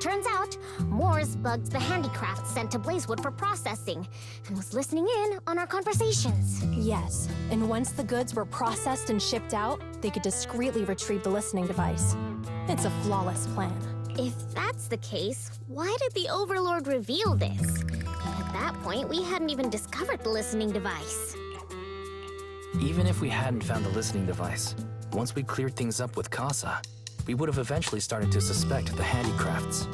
Turns out, Moores bugged the handicraft sent to Blazewood for processing, and was listening in on our conversations. Yes, and once the goods were processed and shipped out, they could discreetly retrieve the listening device. It's a flawless plan. If that's the case, why did the Overlord reveal this? At that point, we hadn't even discovered the listening device. Even if we hadn't found the listening device, once we cleared things up with Casa, we would have eventually started to suspect the handicrafts.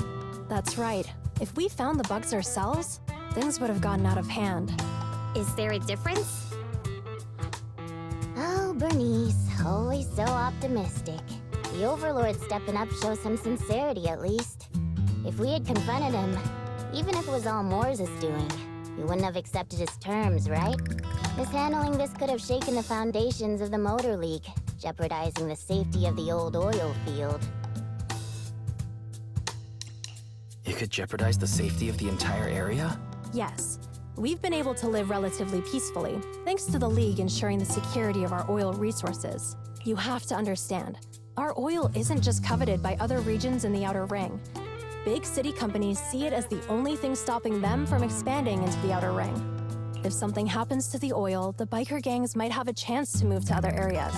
That's right. If we found the bugs ourselves, things would have gotten out of hand. Is there a difference? Oh, Bernice, always so optimistic. The Overlord stepping up shows some sincerity, at least. If we had confronted him, even if it was all Moores' doing, we wouldn't have accepted his terms, right? Mishandling this could have shaken the foundations of the Motor League, jeopardizing the safety of the old oil field. It could jeopardize the safety of the entire area? Yes. We've been able to live relatively peacefully, thanks to the League ensuring the security of our oil resources. You have to understand, our oil isn't just coveted by other regions in the Outer Ring. Big city companies see it as the only thing stopping them from expanding into the Outer Ring. If something happens to the oil, the biker gangs might have a chance to move to other areas.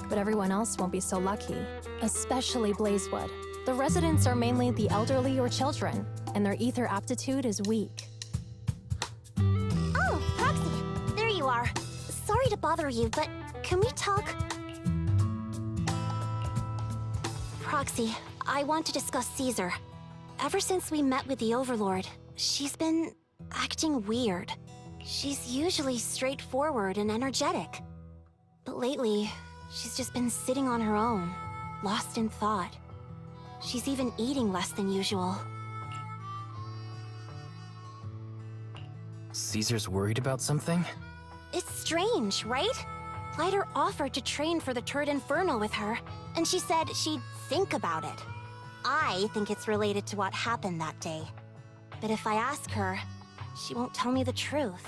But everyone else won't be so lucky, especially Blazewood. The residents are mainly the elderly or children, and their ether aptitude is weak. Oh, Proxy, there you are. Sorry to bother you, but can we talk? Proxy, I want to discuss Caesar. Ever since we met with the Overlord, she's been acting weird. She's usually straightforward and energetic. But lately, she's just been sitting on her own, lost in thought. She's even eating less than usual. Caesar's worried about something? It's strange, right? Lighter offered to train for the Turd Inferno with her, and she said she'd think about it. I think it's related to what happened that day. But if I ask her, she won't tell me the truth.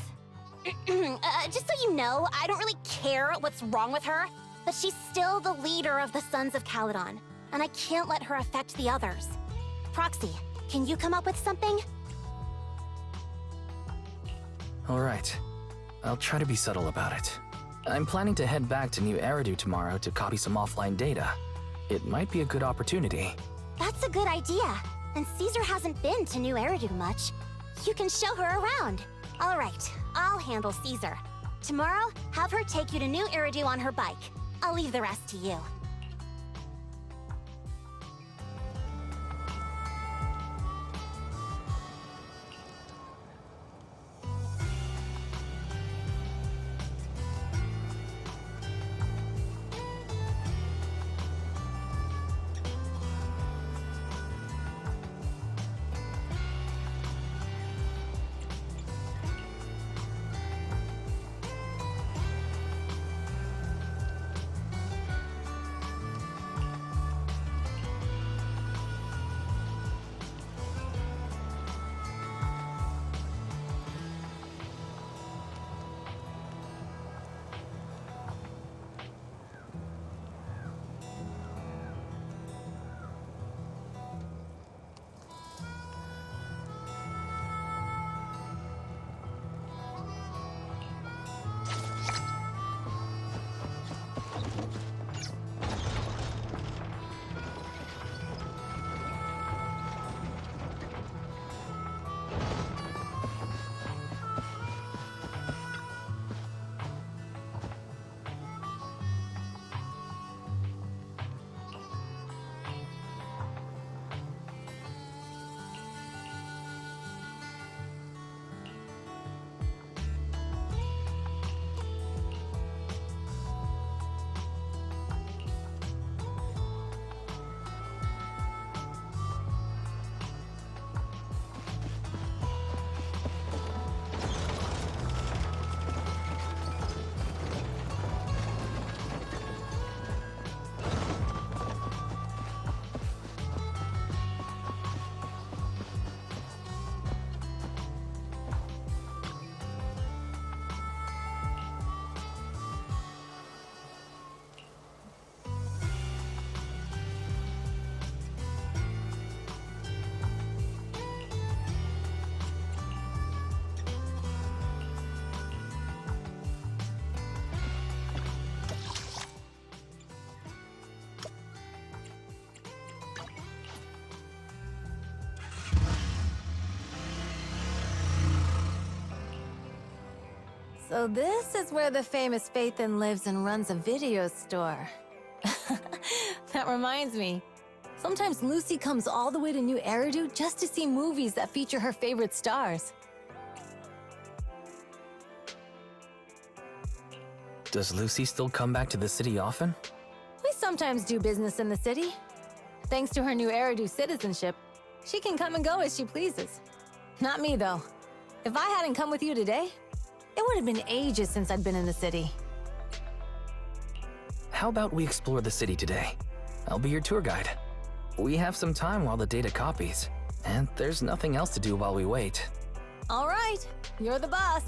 Just so you know, I don't really care what's wrong with her, but she's still the leader of the Sons of Caledon, and I can't let her affect the others. Proxy, can you come up with something? All right. I'll try to be subtle about it. I'm planning to head back to New Eridu tomorrow to copy some offline data. It might be a good opportunity. That's a good idea. And Caesar hasn't been to New Eridu much. You can show her around. All right, I'll handle Caesar. Tomorrow, have her take you to New Eridu on her bike. I'll leave the rest to you. So this is where the famous Phaethon lives and runs a video store. That reminds me. Sometimes Lucy comes all the way to New Eridu just to see movies that feature her favorite stars. Does Lucy still come back to the city often? We sometimes do business in the city. Thanks to her New Eridu citizenship, she can come and go as she pleases. Not me, though. If I hadn't come with you today, it would have been ages since I'd been in the city. How about we explore the city today? I'll be your tour guide. We have some time while the data copies, and there's nothing else to do while we wait. All right, you're the boss.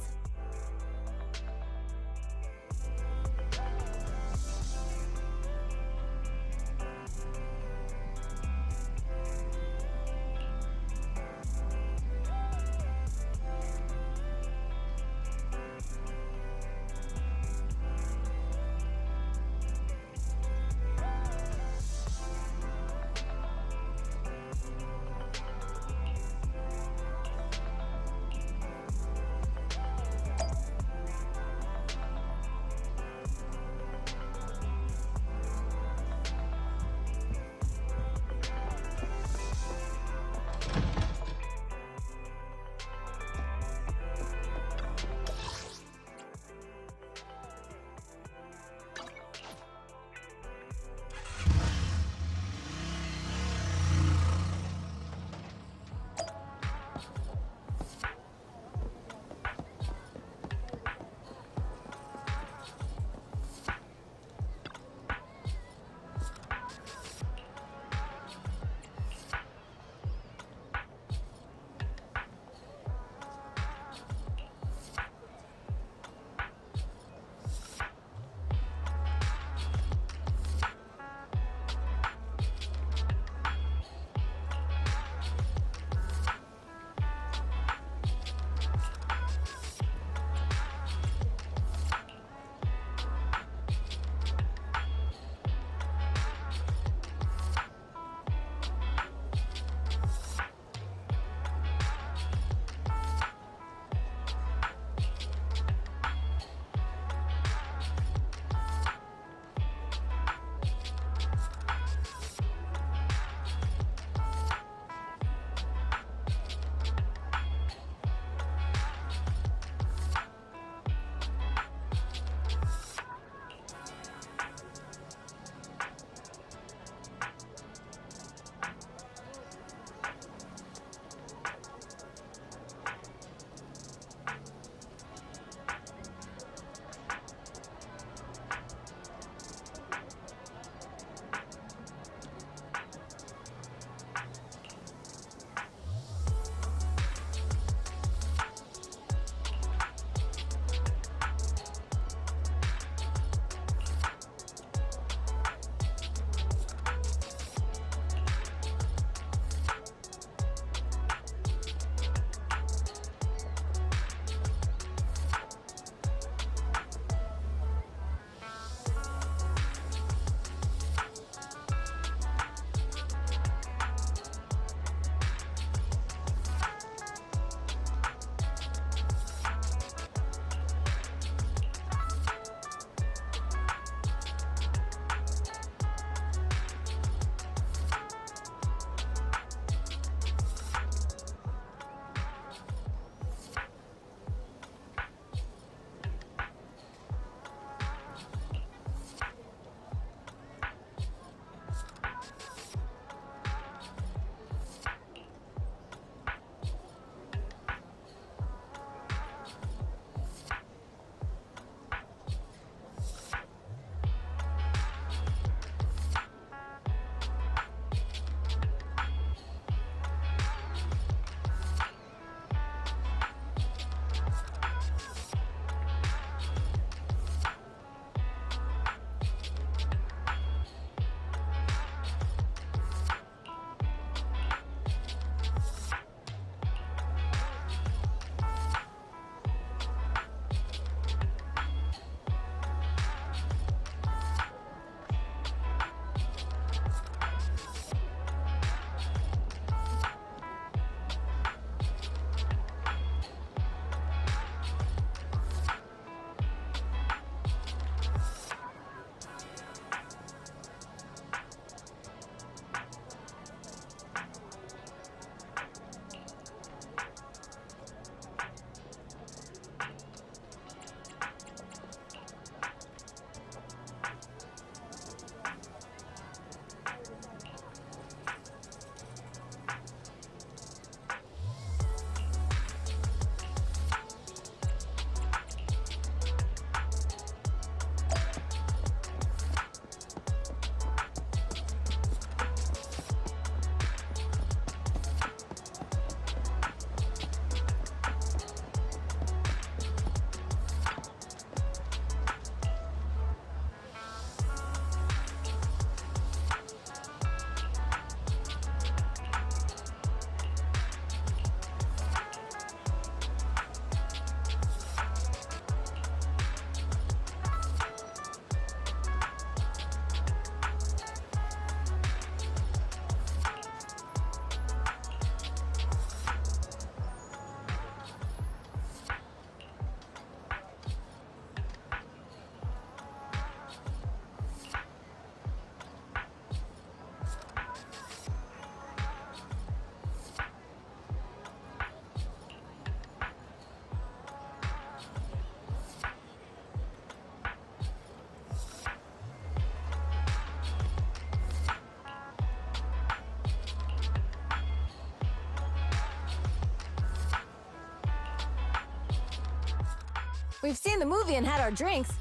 We've seen the movie and had our drinks.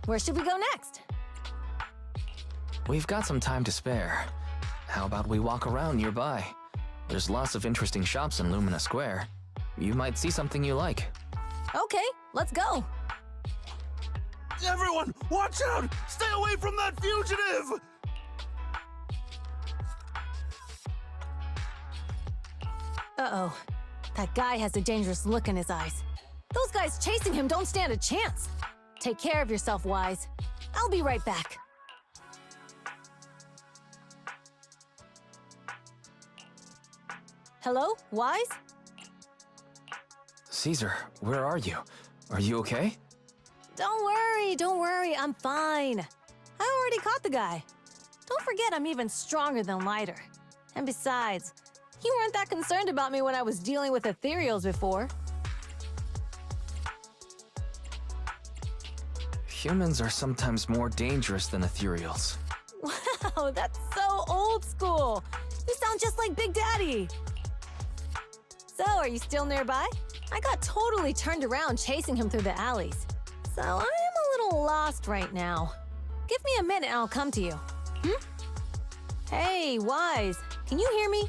Where should we go next? We've got some time to spare. How about we walk around nearby? There's lots of interesting shops in Lumina Square. You might see something you like. Okay, let's go. Everyone, watch out! Stay away from that fugitive! Uh-oh. That guy has a dangerous look in his eyes. Those guys chasing him don't stand a chance. Take care of yourself, Wise. I'll be right back. Hello, Wise? Caesar, where are you? Are you okay? Don't worry, I'm fine. I already caught the guy. Don't forget I'm even stronger than Lighter. And besides, you weren't that concerned about me when I was dealing with ethereals before. Humans are sometimes more dangerous than ethereals. Wow, that's so old school. You sound just like Big Daddy. So, are you still nearby? I got totally turned around chasing him through the alleys. So, I am a little lost right now. Give me a minute and I'll come to you. Hey, Wise, can you hear me?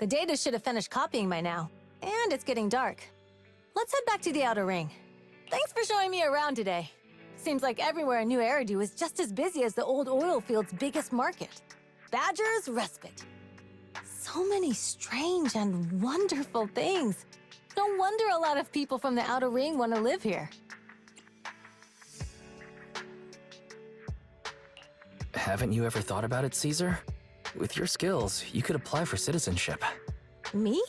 The data should have finished copying by now. And it's getting dark. Let's head back to the Outer Ring. Thanks for showing me around today. Seems like everywhere in New Eridu is just as busy as the old oil field's biggest market. Badger's Respite. So many strange and wonderful things. No wonder a lot of people from the Outer Ring want to live here. Haven't you ever thought about it, Caesar? With your skills, you could apply for citizenship. Me?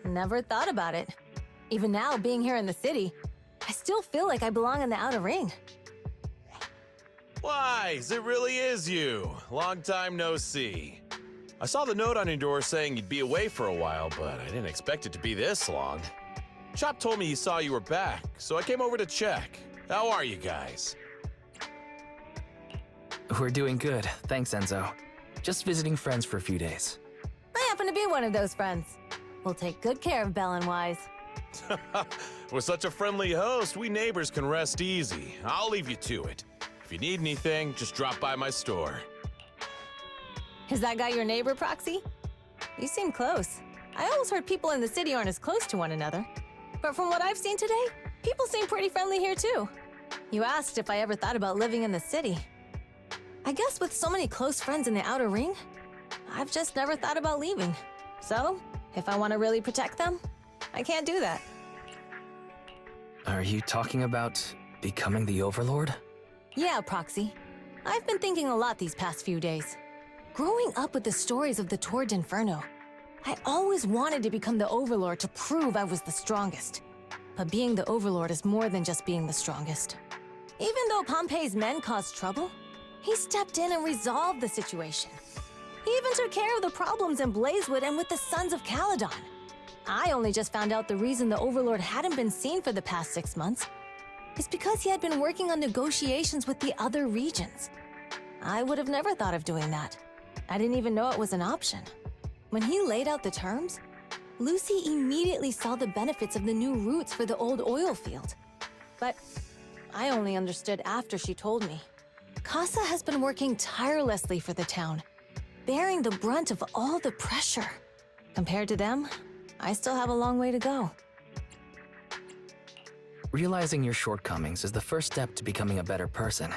Never thought about it. Even now, being here in the city, I still feel like I belong in the Outer Ring. Wise, it really is you. Long time no see. I saw the note on your door saying you'd be away for a while, but I didn't expect it to be this long. Chop told me he saw you were back, so I came over to check. How are you guys? We're doing good, thanks, Enzo. Just visiting friends for a few days. I happen to be one of those friends. We'll take good care of Belle and Wise. With such a friendly host, we neighbors can rest easy. I'll leave you to it. If you need anything, just drop by my store. Is that guy your neighbor, Proxy? You seem close. I always heard people in the city aren't as close to one another. But from what I've seen today, people seem pretty friendly here too. You asked if I ever thought about living in the city. I guess with so many close friends in the Outer Ring, I've just never thought about leaving. So, if I want to really protect them, I can't do that. Are you talking about becoming the Overlord? Yeah, Proxy. I've been thinking a lot these past few days. Growing up with the stories of the Torrid Inferno, I always wanted to become the Overlord to prove I was the strongest. But being the Overlord is more than just being the strongest. Even though Pompey's men caused trouble, he stepped in and resolved the situation. He even took care of the problems in Blazewood and with the Sons of Caledon. I only just found out the reason the Overlord hadn't been seen for the past 6 months is because he had been working on negotiations with the other regions. I would have never thought of doing that. I didn't even know it was an option. When he laid out the terms, Lucy immediately saw the benefits of the new routes for the old oil field. But I only understood after she told me. Casa has been working tirelessly for the town, bearing the brunt of all the pressure. Compared to them, I still have a long way to go. Realizing your shortcomings is the first step to becoming a better person.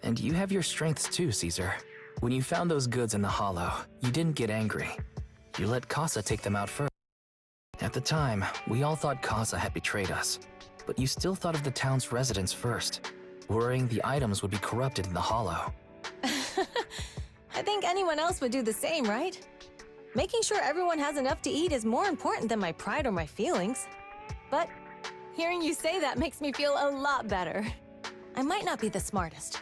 And you have your strengths too, Caesar. When you found those goods in the Hollow, you didn't get angry. You let Casa take them out first. At the time, we all thought Casa had betrayed us, but you still thought of the town's residents first, worrying the items would be corrupted in the Hollow. I think anyone else would do the same, right? Making sure everyone has enough to eat is more important than my pride or my feelings. But hearing you say that makes me feel a lot better. I might not be the smartest,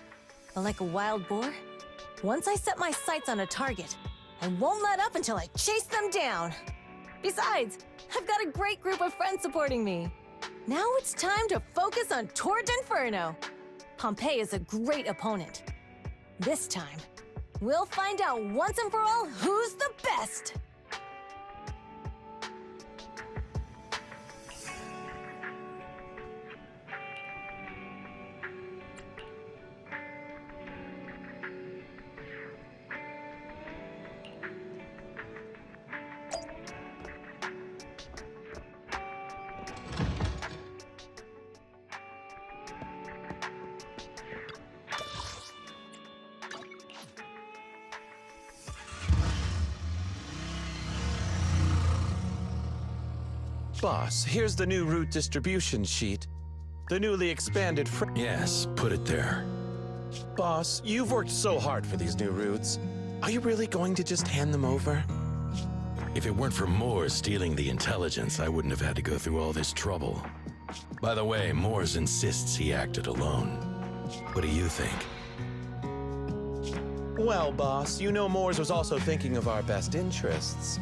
but like a wild boar, once I set my sights on a target, I won't let up until I chase them down. Besides, I've got a great group of friends supporting me. Now it's time to focus on Torrid Inferno. Pompey is a great opponent. This time, we'll find out once and for all who's the best! Boss, here's the new route distribution sheet. The newly expanded Yes, put it there. Boss, you've worked so hard for these new routes. Are you really going to just hand them over? If it weren't for Moores stealing the intelligence, I wouldn't have had to go through all this trouble. By the way, Moores insists he acted alone. What do you think? Well, boss, you know Moores was also thinking of our best interests.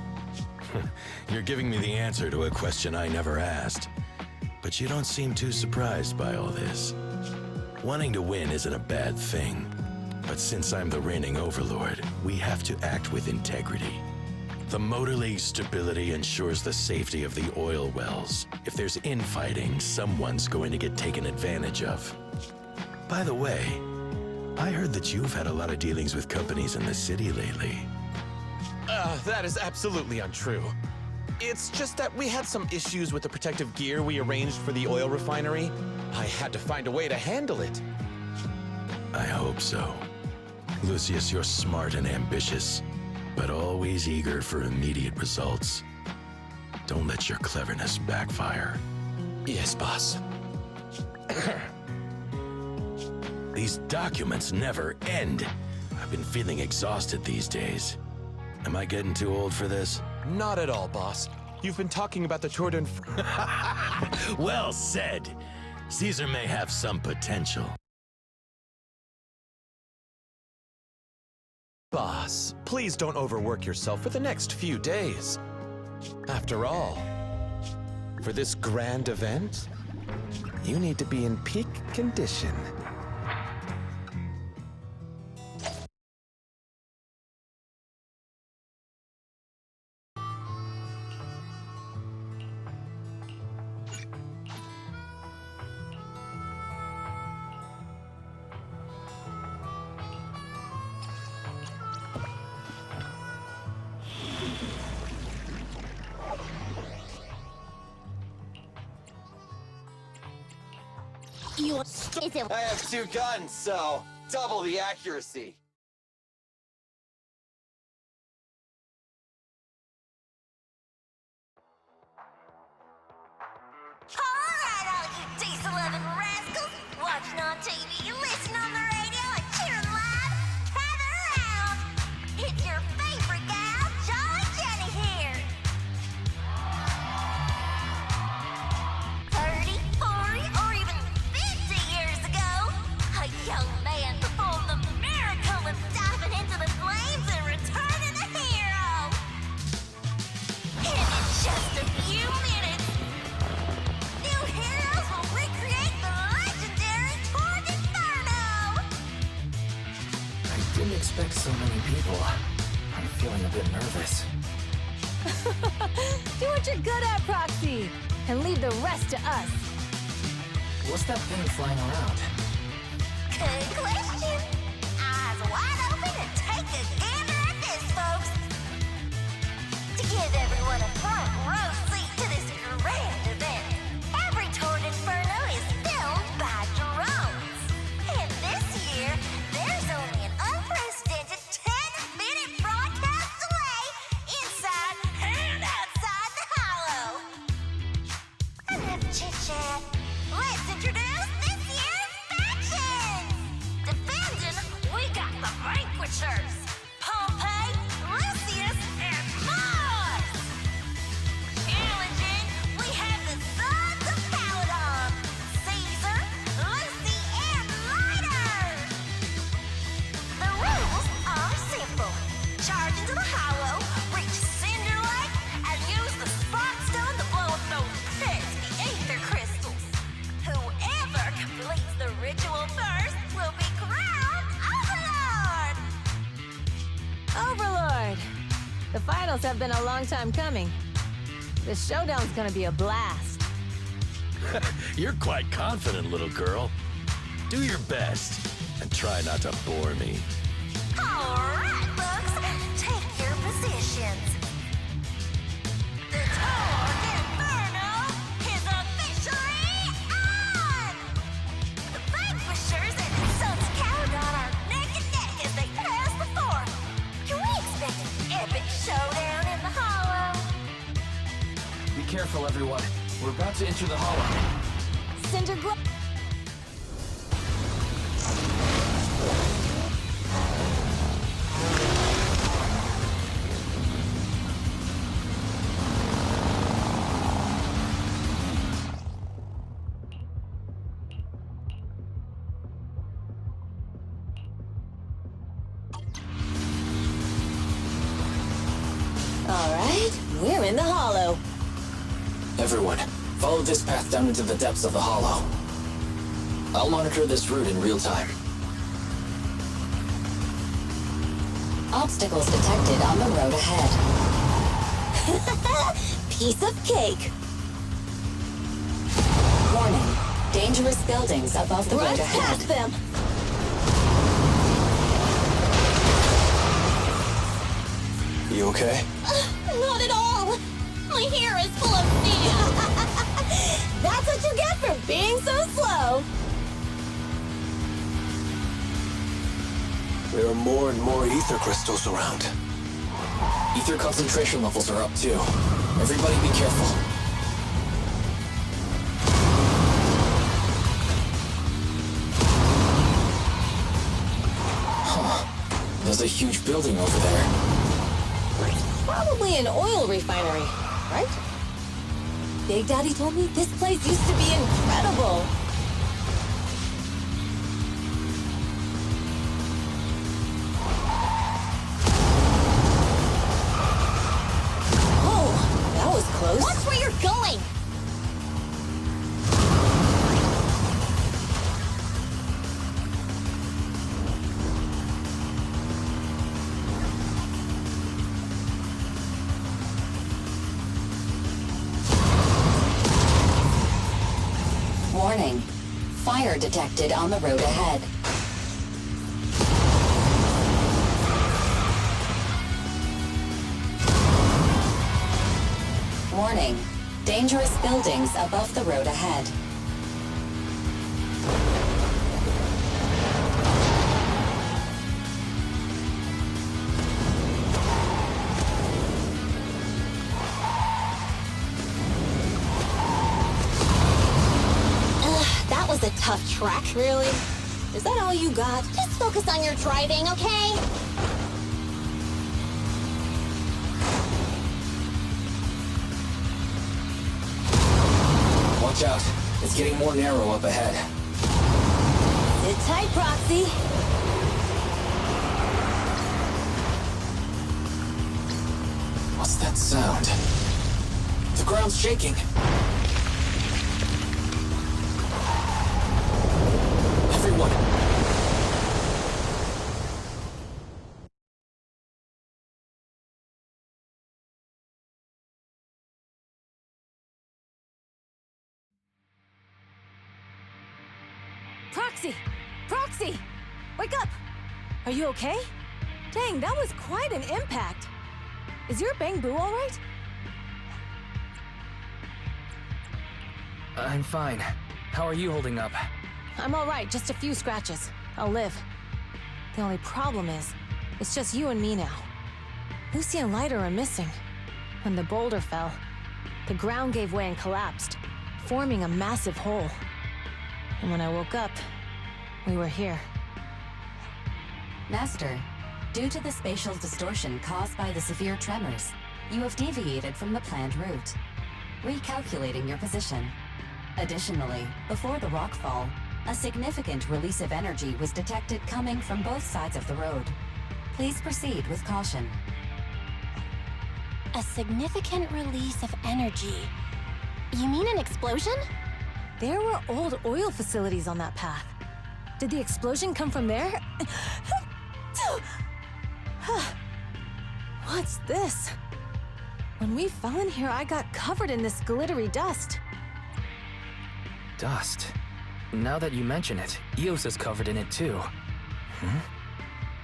You're giving me the answer to a question I never asked. But you don't seem too surprised by all this. Wanting to win isn't a bad thing. But since I'm the reigning overlord, we have to act with integrity. The Motor League's stability ensures the safety of the oil wells. If there's infighting, someone's going to get taken advantage of. By the way, I heard that you've had a lot of dealings with companies in the city lately. That is absolutely untrue. It's just that we had some issues with the protective gear we arranged for the oil refinery. I had to find a way to handle it. I hope so. Lucius, you're smart and ambitious, but always eager for immediate results. Don't let your cleverness backfire. Yes, boss. These documents never end. I've been feeling exhausted these days. Am I getting too old for this? Not at all, boss. You've been talking about the Tour Well said. Caesar may have some potential. Boss, please don't overwork yourself for the next few days. After all, for this grand event, you need to be in peak condition. I have 2 guns, so double the accuracy. Alright, all you diesel-loving rascals, watching on TV, listening on the radio, and cheering live, gather around! It's your favorite gal, Jolly Jenny here! 30, 40, or even 50 years ago, a young man performed the miracle of diving into the flames and returning a hero! And in just a few minutes, new heroes will recreate the legendary Tour d'Inferno! I didn't expect so many people. I'm feeling a bit nervous. Do what you're good at, Proxy, and leave the rest to us. What's that thing flying around? Good question. Eyes wide open and take a gander at this, folks. To give everyone a front row seat to this grand event, every Tour d'Inferno is filmed by drones. And this year, there's only an unprecedented 10-minute broadcast delay inside and outside the hollow. Enough chit-chat. Let's introduce this year's factions! Defending, we got the Vanquishers, Pompey, Lucius, and Mars! Challenging, we have the Sons of Paladon, Caesar, Lucy, and Lighter! The rules are simple. Charge into the hollow, reach Cinder Lake, and use the Spark Stone to blow up those pesky ether crystals. Whoever completes the ritual first will be crowned Overlord! Overlord! The finals have been a long time coming. The showdown's gonna be a blast. You're quite confident, little girl. Do your best, and try not to bore me. All right, folks, take your positions. The Tour d'Inferno is officially on! The Vanquishers and the Sons of Paladon are neck and neck as they pass the fort. Can we expect an epic showdown in the hollow? Be careful, everyone. We're about to enter the hollow. Cinder Glow. All right, we're in the hollow. Everyone, follow this path down into the depths of the hollow. I'll monitor this route in real time. Obstacles detected on the road ahead. Piece of cake. Warning, dangerous buildings above the road Rush ahead. past them! You okay? Not at all! My hair is full of sand! That's what you get for being so slow. There are more and more ether crystals around. Ether concentration levels are up too. Everybody be careful. Huh. There's a huge building over there. Probably an oil refinery, right? Big Daddy told me this place used to be incredible. Oh, that was close. Watch where you're going! Warning. Fire detected on the road ahead. Warning. Dangerous buildings above the road ahead. That was a tough trek. Really? Is that all you got? Just focus on your driving, okay? Watch out. It's getting more narrow up ahead. Sit tight, Proxy. What's that sound? The ground's shaking. Everyone! Proxy! Proxy! Wake up! Are you okay? Dang, that was quite an impact. Is your bang boo all right? I'm fine. How are you holding up? I'm all right, just a few scratches. I'll live. The only problem is, it's just you and me now. Lucy and Lighter are missing. When the boulder fell, the ground gave way and collapsed, forming a massive hole. And when I woke up, we were here. Master, due to the spatial distortion caused by the severe tremors, you have deviated from the planned route, recalculating your position. Additionally, before the rockfall, a significant release of energy was detected coming from both sides of the road. Please proceed with caution. A significant release of energy. You mean an explosion? There were old oil facilities on that path. Did the explosion come from there? What's this? When we fell in here, I got covered in this glittery dust. Dust. Now that you mention it, Eos is covered in it too.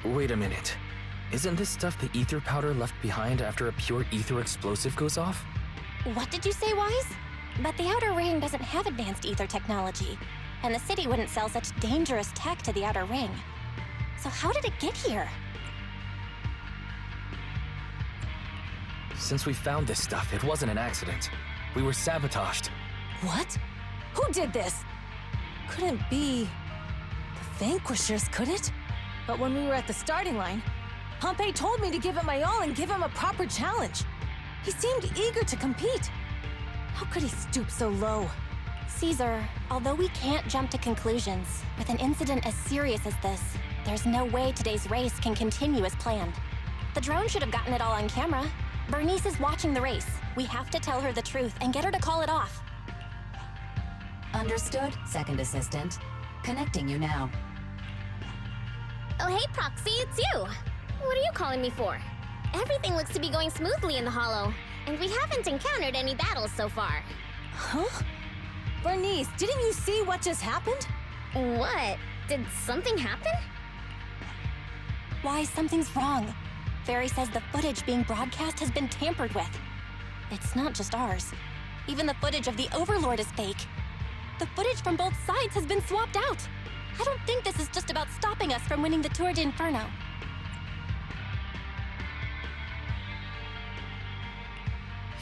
Wait a minute. Isn't this stuff the ether powder left behind after a pure ether explosive goes off? What did you say, Wise? But the Outer Ring doesn't have advanced ether technology, and the city wouldn't sell such dangerous tech to the Outer Ring. So how did it get here? Since we found this stuff, it wasn't an accident. We were sabotaged. What? Who did this? Couldn't be the Vanquishers, could it? But when we were at the starting line, Pompey told me to give it my all and give him a proper challenge. He seemed eager to compete. How could he stoop so low? Caesar, although we can't jump to conclusions, with an incident as serious as this, there's no way today's race can continue as planned. The drone should have gotten it all on camera. Bernice is watching the race. We have to tell her the truth and get her to call it off. Understood, Second Assistant. Connecting you now. Oh, hey, Proxy, it's you. What are you calling me for? Everything looks to be going smoothly in the Hollow, and we haven't encountered any battles so far. Huh? Bernice, didn't you see what just happened? What? Did something happen? Why, something's wrong. Fairy says the footage being broadcast has been tampered with. It's not just ours. Even the footage of the Overlord is fake. The footage from both sides has been swapped out. I don't think this is just about stopping us from winning the Tour d'Inferno.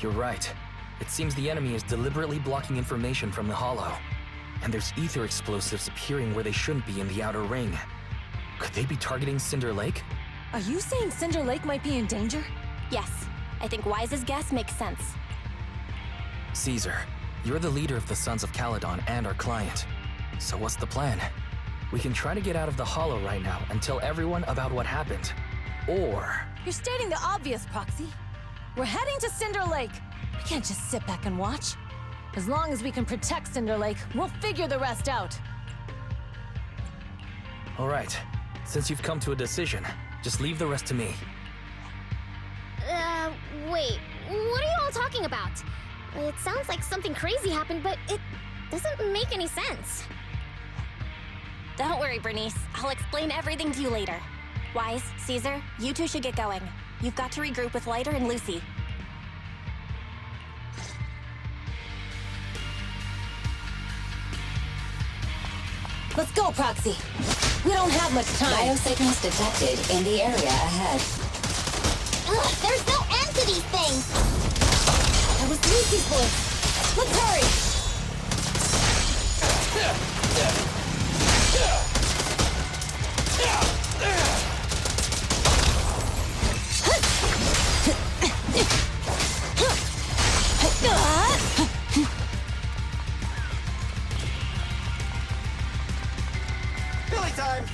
You're right. It seems the enemy is deliberately blocking information from the Hollow. And there's ether explosives appearing where they shouldn't be in the outer ring. Could they be targeting Cinder Lake? Are you saying Cinder Lake might be in danger? Yes, I think Wise's guess makes sense. Caesar, you're the leader of the Sons of Caledon and our client. So what's the plan? We can try to get out of the Hollow right now and tell everyone about what happened. Or... You're stating the obvious, Proxy. We're heading to Cinder Lake. We can't just sit back and watch. As long as we can protect Cinder Lake, we'll figure the rest out. All right. Since you've come to a decision, just leave the rest to me. Wait. What are you all talking about? It sounds like something crazy happened, but it doesn't make any sense. Don't worry, Bernice. I'll explain everything to you later. Wise, Caesar, you two should get going. You've got to regroup with Lighter and Lucy. Let's go, Proxy. We don't have much time. Biosignals detected in the area ahead. Ugh, there's no end to these things! That was Lucy's voice. Let's hurry! Billy time!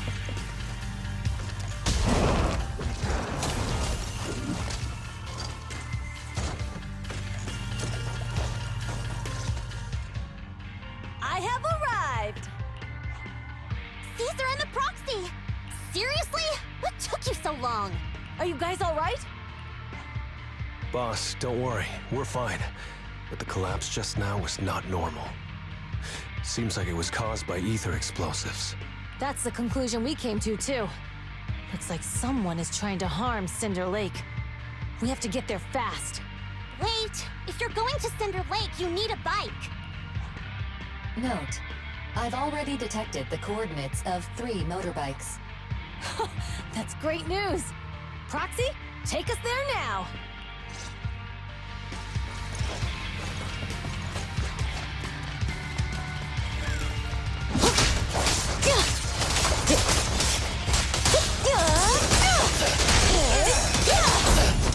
I have arrived! Caesar and the Proxy! Seriously? What took you so long? Are you guys all right? Boss, don't worry. We're fine. But the collapse just now was not normal. Seems like it was caused by ether explosives. That's the conclusion we came to, too. Looks like someone is trying to harm Cinder Lake. We have to get there fast. Wait, if you're going to Cinder Lake, you need a bike. Note, I've already detected the coordinates of 3 motorbikes. That's great news! Proxy, take us there now!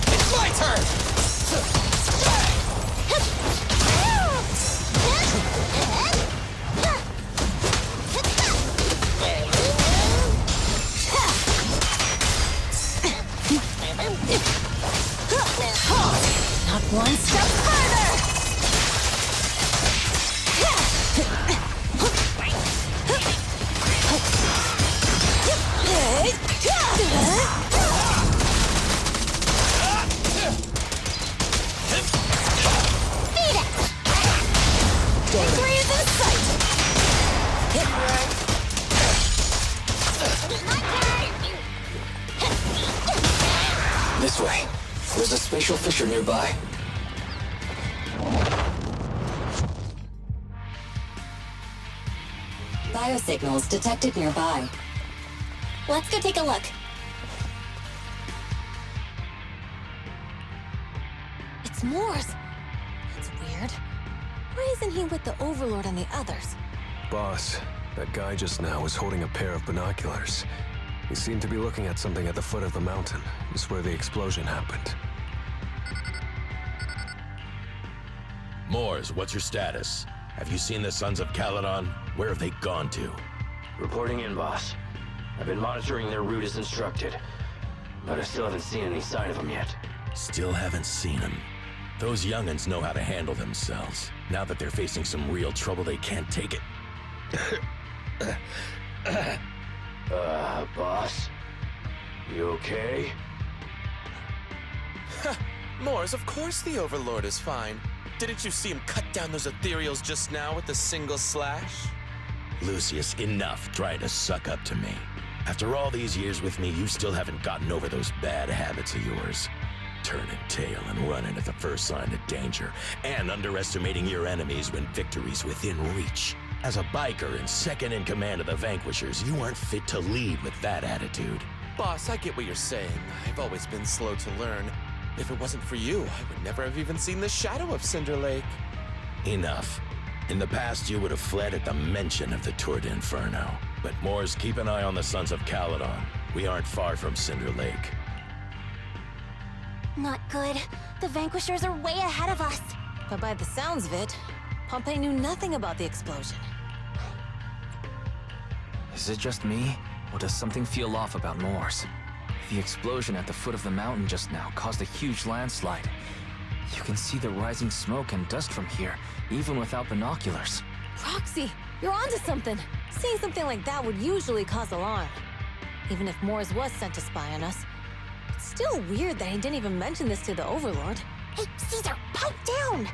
It's my turn! Not one step further! Victory is in sight! This way. There's a spatial fissure nearby. Biosignals detected nearby. Let's go take a look. It's Morse! That's weird. Why isn't he with the Overlord and the others? Boss, that guy just now was holding a pair of binoculars. He seemed to be looking at something at the foot of the mountain. It's where the explosion happened. Moors, what's your status? Have you seen the Sons of Caledon? Where have they gone to? Reporting in, boss. I've been monitoring their route as instructed, but I still haven't seen any sign of them yet. Still haven't seen them. Those young'uns know how to handle themselves. Now that they're facing some real trouble, they can't take it. Boss? You okay? Moors, of course the Overlord is fine. Didn't you see him cut down those ethereals just now with a single slash? Lucius, enough trying to suck up to me. After all these years with me, you still haven't gotten over those bad habits of yours. Turning tail and running at the first sign of danger, and underestimating your enemies when victory's within reach. As a biker and second in command of the Vanquishers, you aren't fit to lead with that attitude. Boss, I get what you're saying. I've always been slow to learn. If it wasn't for you, I would never have even seen the shadow of Cinder Lake. Enough. In the past, you would have fled at the mention of the Tour d'Inferno. But Moors, keep an eye on the Sons of Caledon. We aren't far from Cinder Lake. Not good. The Vanquishers are way ahead of us. But by the sounds of it, Pompey knew nothing about the explosion. Is it just me, or does something feel off about Moors? The explosion at the foot of the mountain just now caused a huge landslide. You can see the rising smoke and dust from here, even without binoculars. Roxy, you're onto something. Seeing something like that would usually cause alarm. Even if Moors was sent to spy on us, it's still weird that he didn't even mention this to the Overlord. Hey, Caesar, pipe down!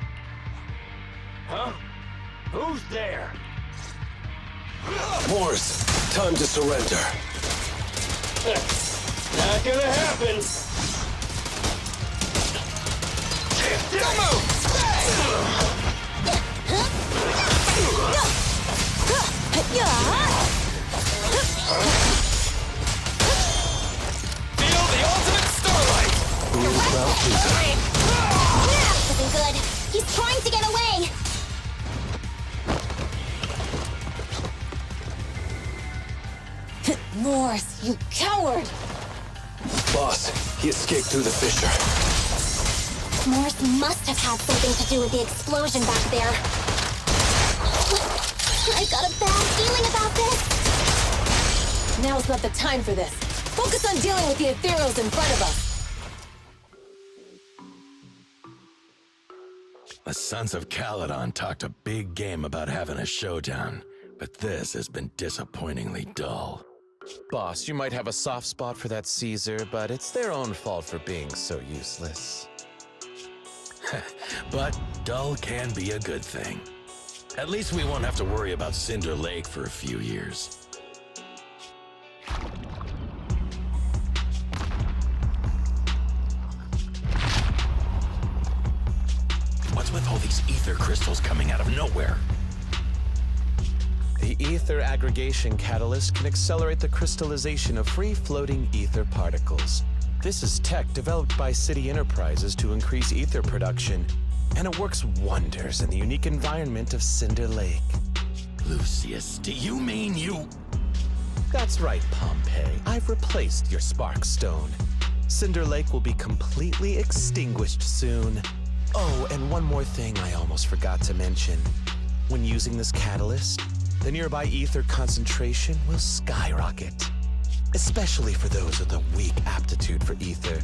Huh? Who's there? Moors, time to surrender. Not gonna happen! Don't move! Feel the ultimate starlight! That wasn't good. He's trying to get away! Moors, you coward! Boss, he escaped through the fissure. Morse must have had something to do with the explosion back there. I've got a bad feeling about this. Now's not the time for this. Focus on dealing with the ethereals in front of us. The Sons of Caledon talked a big game about having a showdown, but this has been disappointingly dull. Boss, you might have a soft spot for that Caesar, but it's their own fault for being so useless. But dull can be a good thing. At least we won't have to worry about Cinder Lake for a few years. What's with all these ether crystals coming out of nowhere? The ether aggregation catalyst can accelerate the crystallization of free-floating ether particles. This is tech developed by City Enterprises to increase ether production, and it works wonders in the unique environment of Cinder Lake. Lucius, do you mean you... That's right, Pompey. I've replaced your spark stone. Cinder Lake will be completely extinguished soon. Oh, and one more thing I almost forgot to mention. When using this catalyst, the nearby ether concentration will skyrocket. Especially for those with a weak aptitude for ether.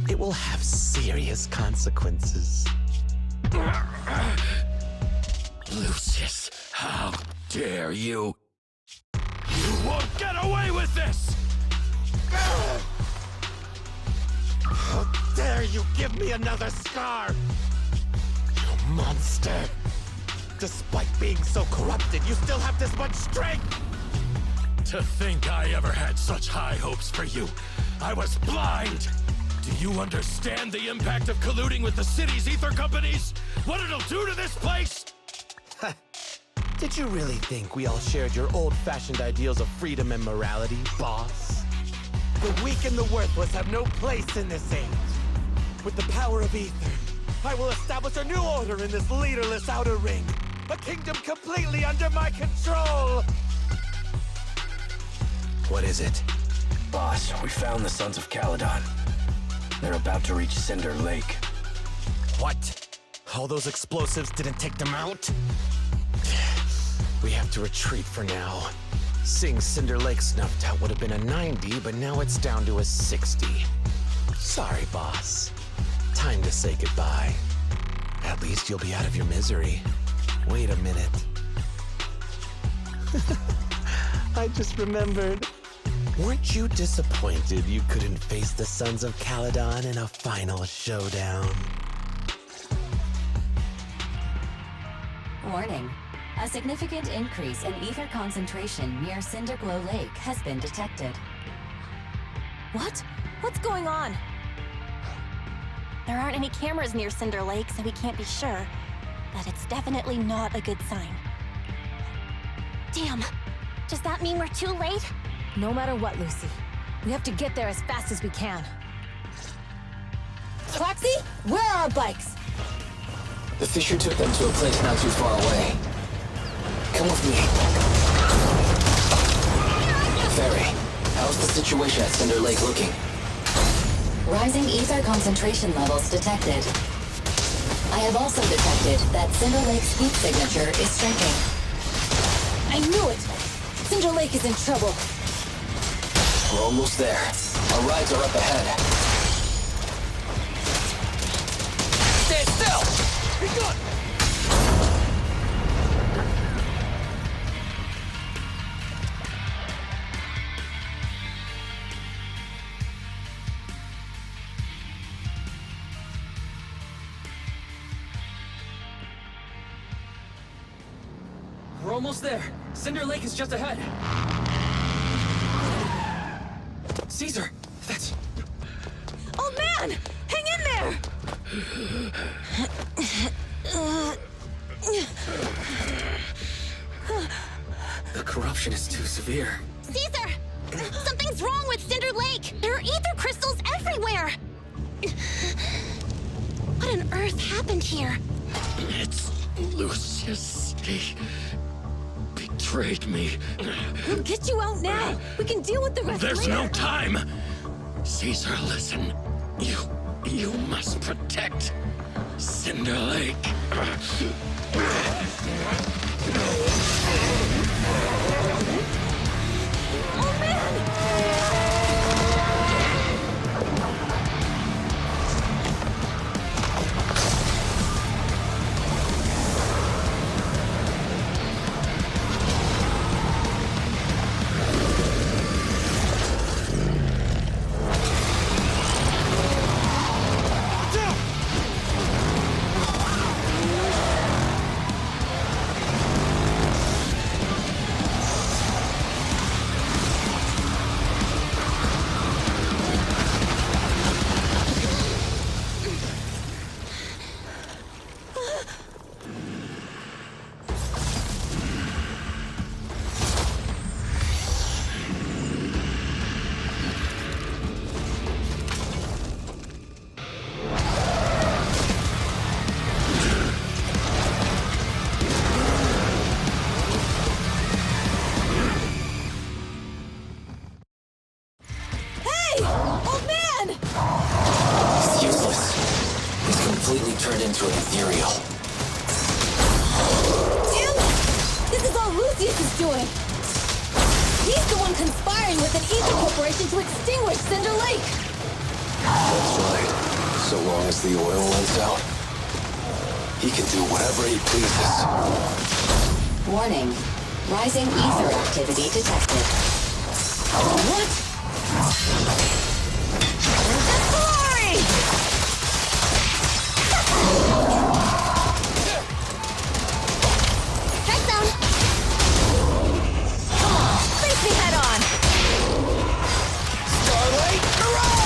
It will have serious consequences. Lucius, how dare you? You won't get away with this! How dare you give me another scar! You monster! Despite being so corrupted, you still have this much strength! To think I ever had such high hopes for you. I was blind! Do you understand the impact of colluding with the city's ether companies? What it'll do to this place? Did you really think we all shared your old-fashioned ideals of freedom and morality, boss? The weak and the worthless have no place in this age. With the power of ether, I will establish a new order in this leaderless outer ring. A kingdom completely under my control! What is it? Boss, we found the Sons of Caledon. They're about to reach Cinder Lake. What? All those explosives didn't take them out? We have to retreat for now. Seeing Cinder Lake snuffed out would have been a 90, but now it's down to a 60. Sorry, boss. Time to say goodbye. At least you'll be out of your misery. Wait a minute. I just remembered. Weren't you disappointed you couldn't face the Sons of Caledon in a final showdown? Warning. A significant increase in ether concentration near Cinderglow Lake has been detected. What? What's going on? There aren't any cameras near Cinder Lake, so we can't be sure. But it's definitely not a good sign. Damn. Does that mean we're too late? No matter what, Lucy. We have to get there as fast as we can. Foxy, where are our bikes? The Fisher took them to a place not too far away. Come with me. Fairy, how's the situation at Cinder Lake looking? Rising ether concentration levels detected. I have also detected that Cinder Lake's heat signature is shrinking. I knew it! Cinder Lake is in trouble. We're almost there. Our rides are up ahead. Stand still! Be good! We're almost there. Cinder Lake is just ahead. Caesar, that's... Old man! Hang in there! The corruption is too severe. Caesar! Something's wrong with Cinder Lake! There are ether crystals everywhere! What on earth happened here? It's Lucius. He betrayed me. We'll get you out now! We can deal with the rest There's later. no time! Caesar, listen. You must protect Cinder Lake. Oh man! Turned into an ethereal. Damn it! This is all Lucius is doing! He's the one conspiring with an ether corporation to extinguish Cinder Lake! That's right. So long as the oil runs out, he can do whatever he pleases. Warning. Rising ether activity detected. What? Glory! Strike zone! Come on, face me head on! Starlight, hurrah!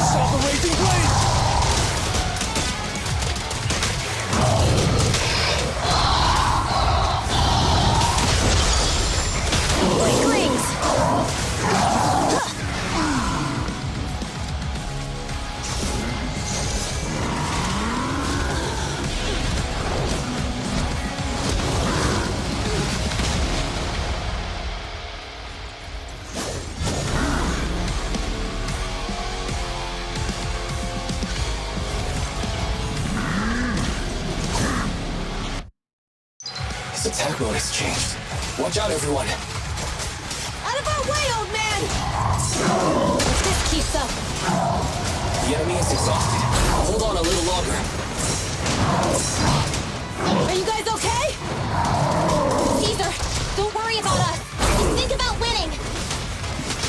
Saw the raging blade! Weaklings! His attack mode has changed. Watch out, everyone! Out of our way, old man! If this keeps up... The enemy is exhausted. Hold on a little longer. Are you guys okay? Caesar, don't worry about us. Just think about winning.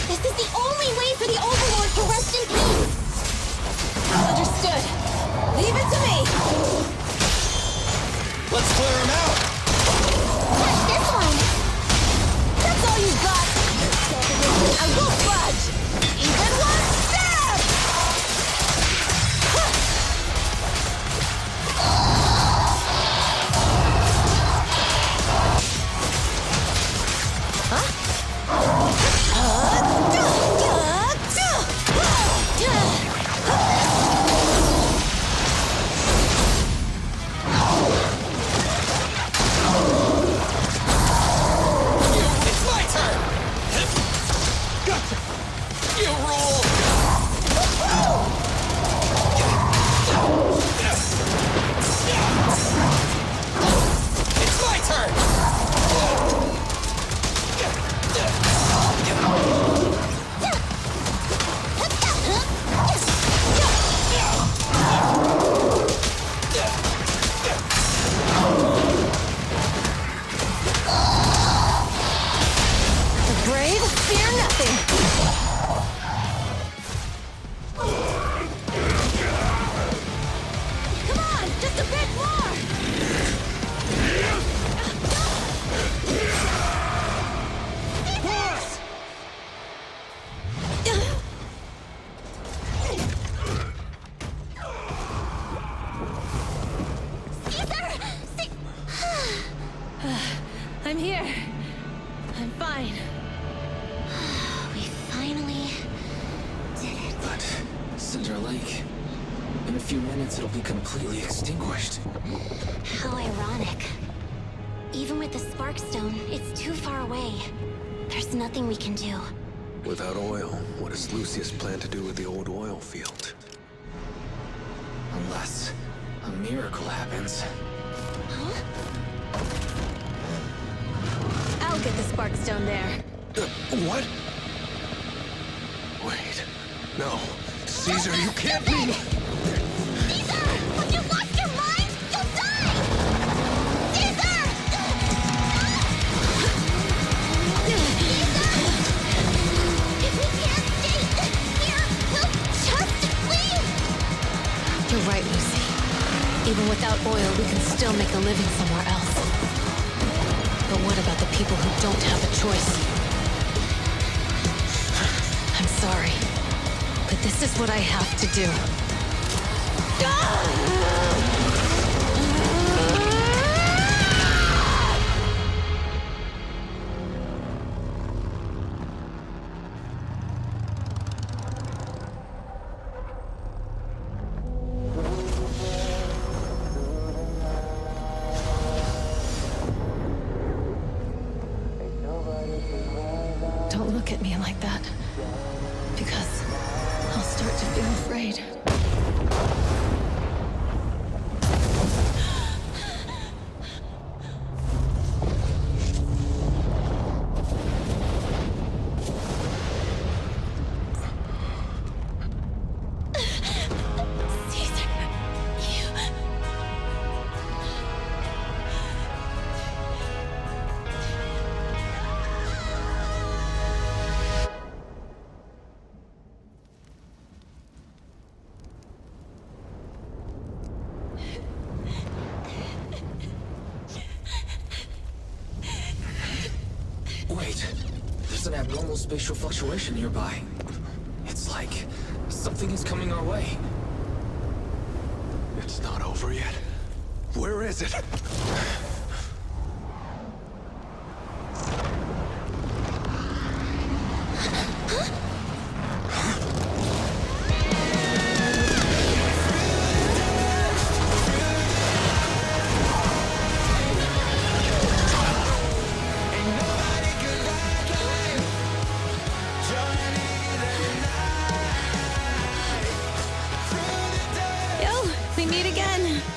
This is the only way for the Overlord to rest in peace. Understood. Leave it to me! Let's clear him out! here. I'm fine. We finally did it. But Cinder Lake, in a few minutes it'll be completely extinguished. How ironic. Even with the Sparkstone, it's too far away. There's nothing we can do. Without oil, what does Lucius plan to do with the old oil field? Unless a miracle happens. Huh? I'll get the Sparkstone there. What? Wait. No. Caesar, you can't leave! Caesar! Have you lost your mind? You'll die! Caesar! If we can't stay here, we'll just leave! You're right, Lucy. Even without oil, we can still make a living somewhere else. But what about the people who don't have a choice? I'm sorry, but this is what I have to do. Don't look at me like that, because I'll start to feel afraid. Wait, there's an abnormal spatial fluctuation nearby. It's like something is coming our way. It's not over yet. Where is it? Yo, we meet again.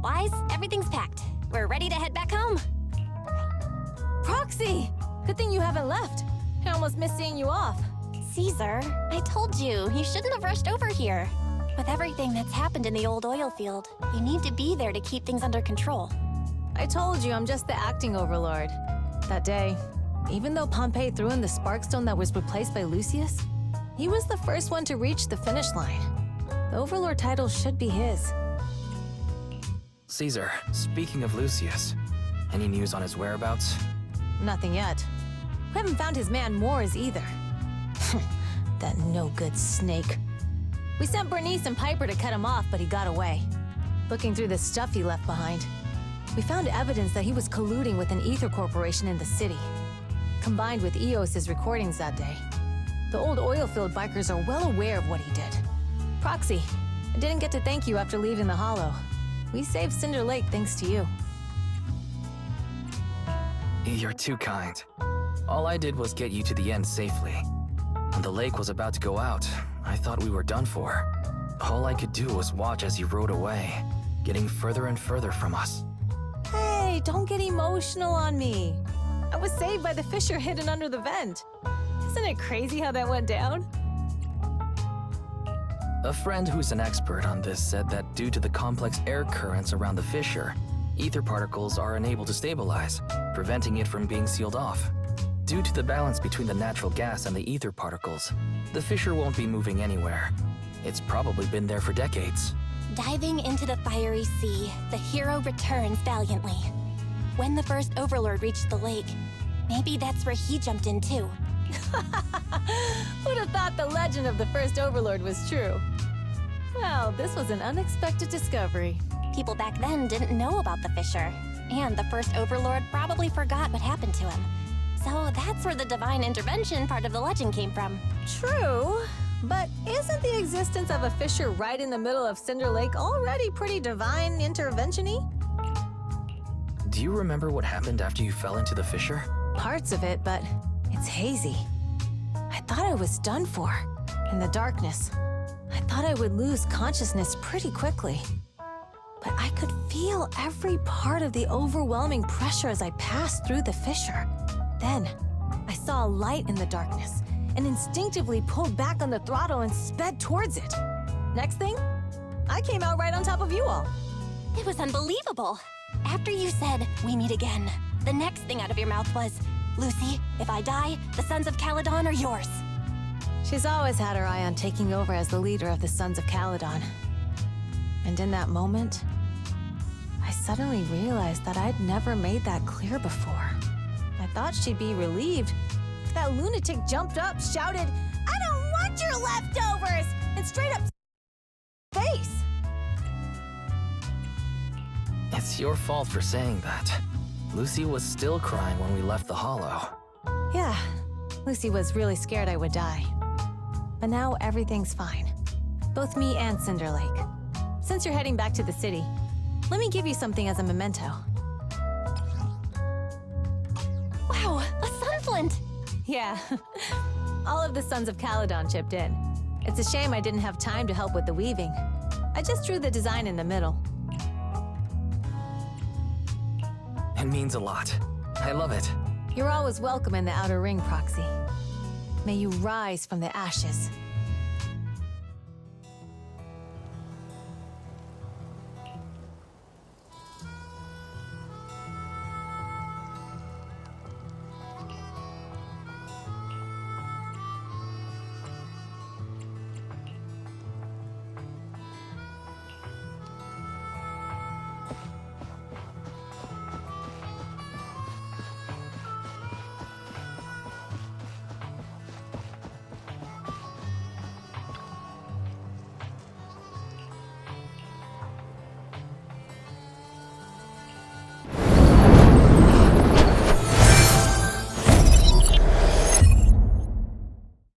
Wise, everything's packed. We're ready to head back home. Proxy! Good thing you haven't left. I almost missed seeing you off. Caesar, I told you, you shouldn't have rushed over here. With everything that's happened in the old oil field, you need to be there to keep things under control. I told you I'm just the acting overlord. That day, even though Pompey threw in the Sparkstone that was replaced by Lucius, he was the first one to reach the finish line. The overlord title should be his. Caesar, speaking of Lucius, any news on his whereabouts? Nothing yet. We haven't found his man Moores either. That no-good snake. We sent Bernice and Piper to cut him off, but he got away. Looking through the stuff he left behind, we found evidence that he was colluding with an ether corporation in the city, combined with EOS's recordings that day. The old oilfield bikers are well aware of what he did. Proxy, I didn't get to thank you after leaving the Hollow. We saved Cinder Lake thanks to you. You're too kind. All I did was get you to the end safely. When the lake was about to go out, I thought we were done for. All I could do was watch as you rode away, getting further and further from us. Hey, don't get emotional on me. I was saved by the fissure hidden under the vent. Isn't it crazy how that went down? A friend who's an expert on this said that due to the complex air currents around the fissure, ether particles are unable to stabilize, preventing it from being sealed off. Due to the balance between the natural gas and the ether particles, the fissure won't be moving anywhere. It's probably been there for decades. Diving into the fiery sea, the hero returns valiantly. When the first Overlord reached the lake, maybe that's where he jumped in too. Who'd have thought the legend of the first Overlord was true? Well, this was an unexpected discovery. People back then didn't know about the Fisher, and the first Overlord probably forgot what happened to him. So that's where the divine intervention part of the legend came from. True, but isn't the existence of a fissure right in the middle of Cinder Lake already pretty divine intervention-y? Do you remember what happened after you fell into the fissure? Parts of it, but it's hazy. I thought I was done for. In the darkness, I thought I would lose consciousness pretty quickly. But I could feel every part of the overwhelming pressure as I passed through the fissure. Then, I saw a light in the darkness and instinctively pulled back on the throttle and sped towards it. Next thing, I came out right on top of you all. It was unbelievable. After you said, "We meet again," the next thing out of your mouth was, "Lucy, if I die, the Sons of Caledon are yours." She's always had her eye on taking over as the leader of the Sons of Caledon. And in that moment, I suddenly realized that I'd never made that clear before. I thought she'd be relieved. That lunatic jumped up, shouted, "I don't want your leftovers!" and straight up face. It's your fault for saying that. Lucy was still crying when we left the hollow. Yeah, Lucy was really scared I would die. But now everything's fine. Both me and Cinder Lake. Since you're heading back to the city, let me give you something as a memento. Wow, a sunflint! Yeah, all of the Sons of Caledon chipped in. It's a shame I didn't have time to help with the weaving. I just drew the design in the middle. It means a lot. I love it. You're always welcome in the Outer Ring, Proxy. May you rise from the ashes